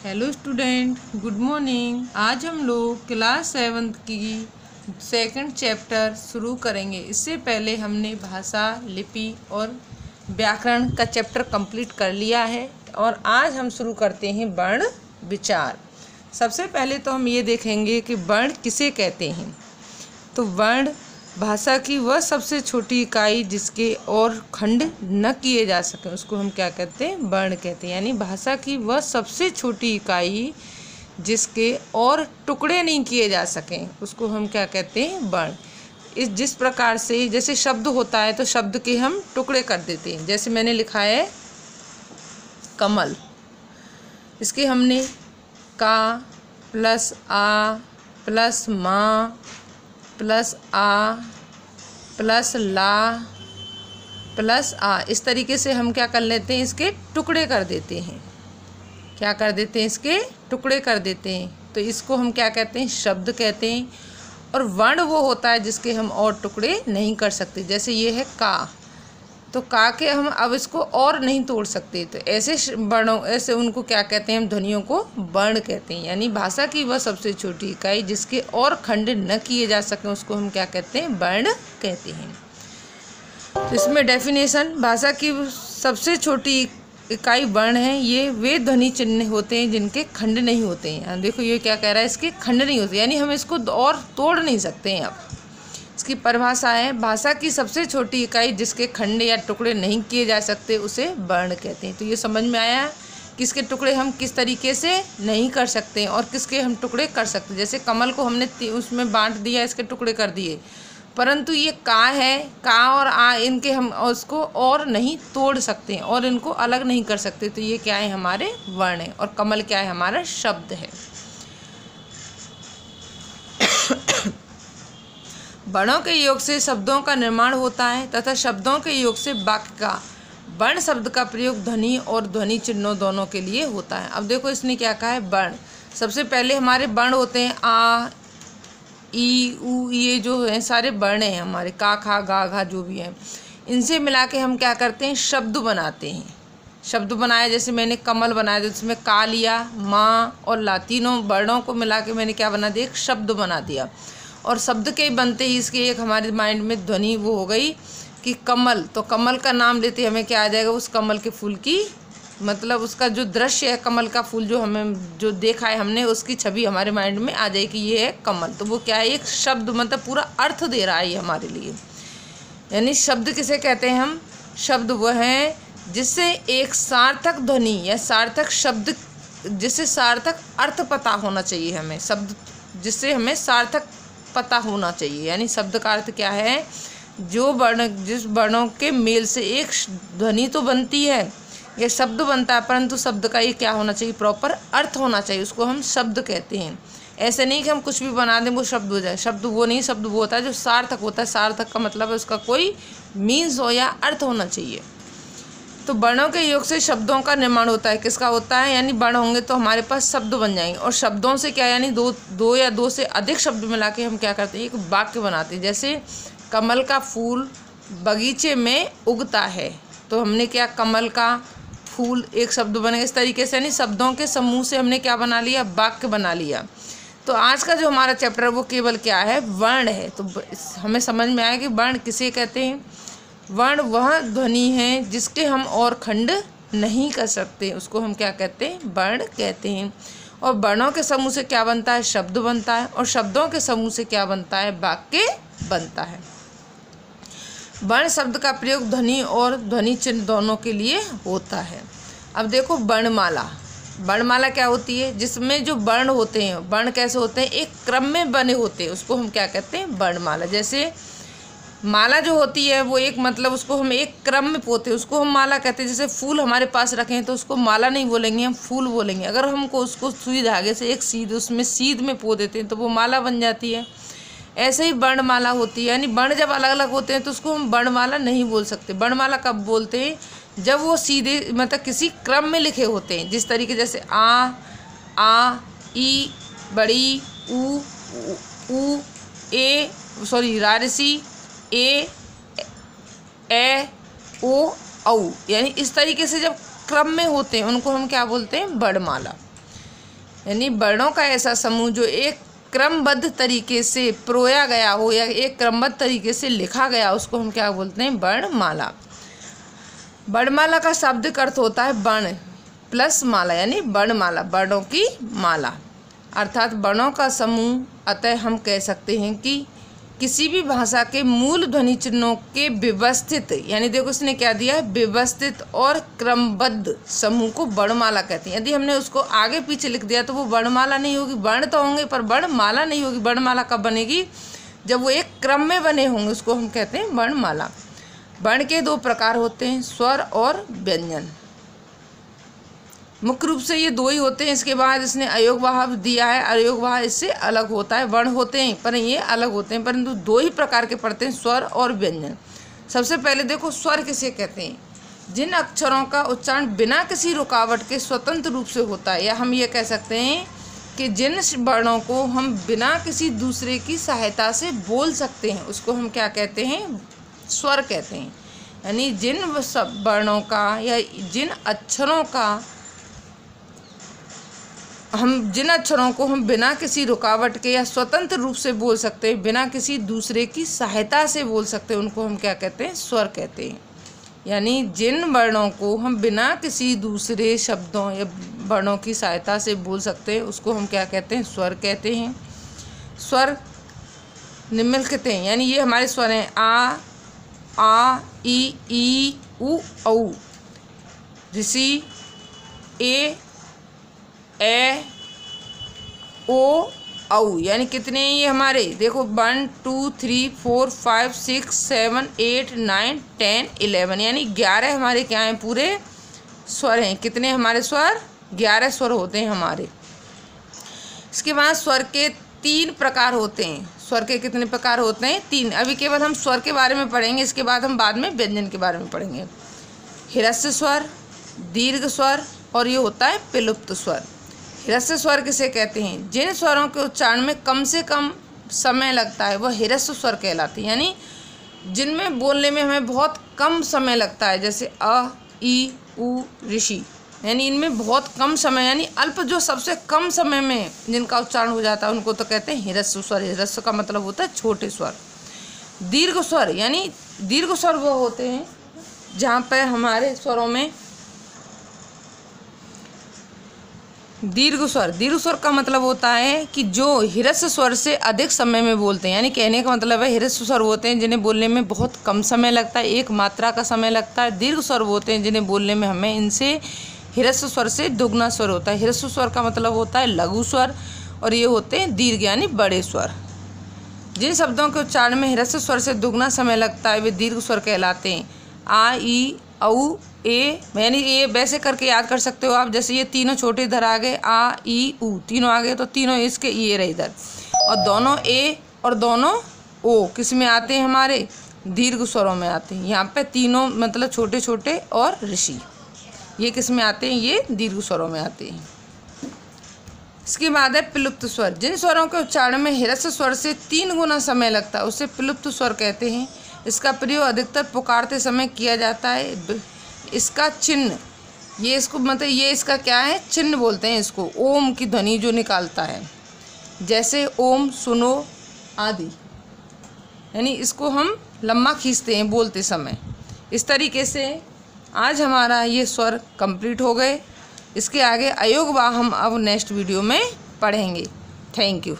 Hello student, good morning. आज हम लोग क्लास 7 की सेकंड चैप्टर शुरू करेंगे। इससे पहले हमने भाषा, लिपि और व्याकरण का चैप्टर कंप्लीट कर लिया है और आज हम शुरू करते हैं वर्ण विचार। सबसे पहले तो हम ये देखेंगे कि वर्ण किसे कहते हैं। तो वर्ण भाषा की वह सबसे छोटी इकाई जिसके और खंड न किए जा सकें उसको हम क्या कहते हैं, वर्ण कहते हैं। यानी भाषा की वह सबसे छोटी इकाई जिसके और टुकड़े नहीं किए जा सकें उसको हम क्या कहते हैं, वर्ण। जिस प्रकार से जैसे शब्द होता है तो शब्द के हम टुकड़े कर देते हैं। जैसे मैंने लिखा है कमल, इसके हमने का प्लस आ प्लस माँ प्लस आ प्लस ला प्लस आ, इस तरीके से हम क्या कर लेते हैं, इसके टुकड़े कर देते हैं। क्या कर देते हैं, इसके टुकड़े कर देते हैं। तो इसको हम क्या कहते हैं, शब्द कहते हैं। और वर्ण वो होता है जिसके हम और टुकड़े नहीं कर सकते। जैसे ये है का, तो का के हम अब इसको और नहीं तोड़ सकते। तो ऐसे वर्णों, ऐसे उनको क्या कहते हैं, हम ध्वनियों को वर्ण कहते हैं। यानी भाषा की वह सबसे छोटी इकाई जिसके और खंड न किए जा सकें उसको हम क्या कहते हैं, वर्ण कहते हैं। तो इसमें डेफिनेशन, भाषा की सबसे छोटी इकाई वर्ण है। ये वे ध्वनि चिन्ह होते हैं जिनके खंड नहीं होते हैं। देखो ये क्या कह रहा है, इसके खंड नहीं होते, यानी हम इसको और तोड़ नहीं सकते हैं। अब इसकी परिभाषा है, भाषा की सबसे छोटी इकाई जिसके खंड या टुकड़े नहीं किए जा सकते उसे वर्ण कहते हैं। तो ये समझ में आया कि इसके टुकड़े हम किस तरीके से नहीं कर सकते और किसके हम टुकड़े कर सकते। जैसे कमल को हमने उसमें बांट दिया, इसके टुकड़े कर दिए, परंतु ये का है, का और आ, इनके हम उसको और नहीं तोड़ सकते और इनको अलग नहीं कर सकते। तो ये क्या है, हमारे वर्ण है। और कमल क्या है, हमारा शब्द है। वर्णों के योग से शब्दों का निर्माण होता है तथा शब्दों के योग से वाक्य का। वर्ण शब्द का प्रयोग ध्वनि और ध्वनि चिन्हों दोनों के लिए होता है। अब देखो इसने क्या कहा है, वर्ण। सबसे पहले हमारे वर्ण होते हैं आ, ई, उ, ये जो है सारे वर्ण हैं हमारे, का, खा, गा, घा जो भी हैं। इनसे मिला के हम क्या करते हैं, शब्द बनाते हैं। शब्द बनाया, जैसे मैंने कमल बनाया तो इसमें का लिया, माँ और ला, तीनों वर्णों को मिला के मैंने क्या बना दिया, एक शब्द बना दिया। और शब्द के बनते ही इसके एक हमारे माइंड में ध्वनि वो हो गई कि कमल। तो कमल का नाम लेते हमें क्या आ जाएगा, उस कमल के फूल की, मतलब उसका जो दृश्य है, कमल का फूल जो हमें जो देखा है हमने, उसकी छवि हमारे माइंड में आ जाए कि ये है कमल। तो वो क्या है, एक शब्द, मतलब पूरा अर्थ दे रहा है ये हमारे लिए। यानी शब्द किसे कहते हैं हम, शब्द वह है जिससे एक सार्थक ध्वनि या सार्थक शब्द, जिससे सार्थक अर्थ पता होना चाहिए हमें, शब्द जिससे हमें सार्थक पता होना चाहिए। यानी शब्द का अर्थ क्या है, जो वर्ण, जिस वर्णों के मेल से एक ध्वनि तो बनती है, यह शब्द बनता है, परंतु शब्द का ये क्या होना चाहिए, प्रॉपर अर्थ होना चाहिए, उसको हम शब्द कहते हैं। ऐसे नहीं कि हम कुछ भी बना दें वो शब्द हो जाए। शब्द वो नहीं, शब्द वो होता है जो सार्थक होता है। सार्थक का मतलब है उसका कोई मीन्स हो या अर्थ होना चाहिए। तो वर्णों के योग से शब्दों का निर्माण होता है। किसका होता है, यानी वर्ण होंगे तो हमारे पास शब्द बन जाएंगे। और शब्दों से क्या, यानी दो या दो से अधिक शब्द मिला के हम क्या करते हैं, एक वाक्य बनाते हैं। जैसे कमल का फूल बगीचे में उगता है, तो हमने क्या, कमल का फूल एक शब्द बनेगा। इस तरीके से यानी शब्दों के समूह से हमने क्या बना लिया, वाक्य बना लिया। तो आज का जो हमारा चैप्टर है वो केवल क्या है, वर्ण है। तो हमें समझ में आया कि वर्ण किसे कहते हैं। वर्ण वह ध्वनि है जिसके हम और खंड नहीं कर सकते, उसको हम क्या कहते हैं, वर्ण कहते हैं। और वर्णों के समूह से क्या बनता है, शब्द बनता है। और शब्दों के समूह से क्या बनता है, वाक्य बनता है। वर्ण शब्द का प्रयोग ध्वनि और ध्वनि चिन्ह दोनों के लिए होता है। अब देखो वर्णमाला। वर्णमाला क्या होती है, जिसमें जो वर्ण होते हैं, वर्ण कैसे होते हैं, एक क्रम में बने होते हैं, उसको हम क्या कहते हैं, वर्णमाला। जैसे माला जो होती है वो एक, मतलब उसको हम एक क्रम में पोते हैं, उसको हम माला कहते हैं। जैसे फूल हमारे पास रखें तो उसको माला नहीं बोलेंगे, हम फूल बोलेंगे। अगर हमको उसको सुई धागे से एक सीध, उसमें सीध में पो देते हैं तो वो माला बन जाती है। ऐसे ही वर्णमाला होती है। यानी वर्ण जब अलग अलग होते हैं तो उसको हम वर्णमाला नहीं बोल सकते। वर्णमाला कब बोलते हैं, जब वो सीधे, मतलब किसी क्रम में लिखे होते हैं। जिस तरीके जैसे आ, ई, बड़ी, उ, ए, सॉरी रारसी, ए, ओ, औ, यानी इस तरीके से जब क्रम में होते हैं उनको हम क्या बोलते हैं, वर्णमाला। यानी वर्णों का ऐसा समूह जो एक क्रमबद्ध तरीके से परोया गया हो या एक क्रमबद्ध तरीके से लिखा गया, उसको हम क्या बोलते हैं? वर्णमाला। वर्णमाला का शाब्दिक अर्थ होता है वर्ण प्लस माला, यानी वर्णमाला, वर्णों की माला, अर्थात वर्णों का समूह। अतः हम कह सकते हैं कि किसी भी भाषा के मूल ध्वनि चिन्हों के व्यवस्थित, यानी देखो उसने क्या दिया है, व्यवस्थित और क्रमबद्ध समूह को वर्णमाला कहते हैं। यदि हमने उसको आगे पीछे लिख दिया तो वो वर्णमाला नहीं होगी। वर्ण तो होंगे पर वर्णमाला नहीं होगी। वर्णमाला कब बनेगी? जब वो एक क्रम में बने होंगे, उसको हम कहते हैं वर्णमाला। वर्ण के दो प्रकार होते हैं, स्वर और व्यंजन। मुख्य रूप से ये दो ही होते हैं। इसके बाद इसने अयोगवाह दिया है। अयोगवाह इससे अलग होता है। वर्ण होते हैं पर ये अलग होते हैं, परंतु दो ही प्रकार के पड़ते हैं, स्वर और व्यंजन। सबसे पहले देखो स्वर किसे कहते हैं? जिन अक्षरों का उच्चारण बिना किसी रुकावट के स्वतंत्र रूप से होता है, या हम ये कह सकते हैं कि जिन वर्णों को हम बिना किसी दूसरे की सहायता से बोल सकते हैं, उसको हम क्या कहते हैं? स्वर कहते हैं। यानी जिन वर्णों का या जिन अक्षरों को हम बिना किसी रुकावट के या स्वतंत्र रूप से बोल सकते हैं, बिना किसी दूसरे की सहायता से बोल सकते हैं, उनको हम क्या कहते हैं? स्वर कहते हैं। यानी जिन वर्णों को हम बिना किसी दूसरे शब्दों या वर्णों की सहायता से बोल सकते हैं, उसको हम क्या कहते हैं? स्वर कहते हैं। स्वर निम्नलिखित हैं, यानी ये हमारे स्वर हैं: आ, ई, उ, औ, ऋषि, ए, ओ, औ। यानी कितने हैं ये हमारे? देखो 1 2 3 4 5 6 7 8 9 10 11, यानी 11 हमारे क्या हैं? पूरे स्वर हैं। कितने हमारे स्वर? 11 स्वर होते हैं हमारे। इसके बाद स्वर के 3 प्रकार होते हैं। स्वर के कितने प्रकार होते हैं? 3। अभी केवल हम स्वर के बारे में पढ़ेंगे, इसके बाद हम बाद में व्यंजन के बारे में पढ़ेंगे। ह्रस्व स्वर, दीर्घ स्वर और ये होता है विलुप्त स्वर। ह्रस्व स्वर किसे कहते हैं? जिन स्वरों के उच्चारण में कम से कम समय लगता है, वह ह्रस्व स्वर कहलाते हैं। यानी जिनमें बोलने में हमें बहुत कम समय लगता है, जैसे अ, ई, उ, ऋषि, यानी इनमें बहुत कम समय, यानी अल्प, जो सबसे कम समय में जिनका उच्चारण हो जाता है, उनको तो कहते हैं ह्रस्व स्वर। ह्रस्व का मतलब होता है छोटे स्वर। दीर्घ स्वर, यानी दीर्घ स्वर वो होते हैं जहाँ पर हमारे स्वरों में दीर्घ स्वर का मतलब होता है कि जो ह्रस्व स्वर से अधिक समय में बोलते हैं। यानी कहने का मतलब है ह्रस्व स्वर होते हैं जिन्हें बोलने में बहुत कम समय लगता है, एक मात्रा का समय लगता है। दीर्घ स्वर होते हैं जिन्हें बोलने में हमें इनसे ह्रस्व स्वर से दुगना स्वर होता है। ह्रस्व स्वर का मतलब होता है लघु स्वर और ये होते हैं दीर्घ यानी बड़े स्वर। जिन शब्दों के उच्चारण में ह्रस्व स्वर से दुगना समय लगता है वे दीर्घ स्वर कहलाते हैं। आ, ई, औ, ए, यानी ये वैसे करके याद कर सकते हो आप। जैसे ये तीनों छोटे इधर आ गए, आ, ई, उ, तीनों आ गए, तो तीनों इसके ये रहे इधर, और दोनों ए और दोनों ओ किस में आते हैं? हमारे दीर्घ स्वरों में आते हैं। यहाँ पे तीनों मतलब छोटे छोटे और ऋषि, ये किस में आते हैं? ये दीर्घ स्वरों में आते हैं। इसके बाद है विलुप्त स्वर। जिन स्वरों के उच्चारण में ह्रस्व स्वर से 3 गुना समय लगता है उसे विलुप्त स्वर कहते हैं। इसका प्रयोग अधिकतर पुकारते समय किया जाता है। इसका चिन्ह, ये इसको मतलब ये इसका क्या है? चिन्ह बोलते हैं इसको। ओम की ध्वनि जो निकालता है, जैसे ओम, सुनो आदि, यानी इसको हम लम्बा खींचते हैं बोलते समय। इस तरीके से आज हमारा ये स्वर कंप्लीट हो गए। इसके आगे अयोगवाह हम अब नेक्स्ट वीडियो में पढ़ेंगे। Thank you.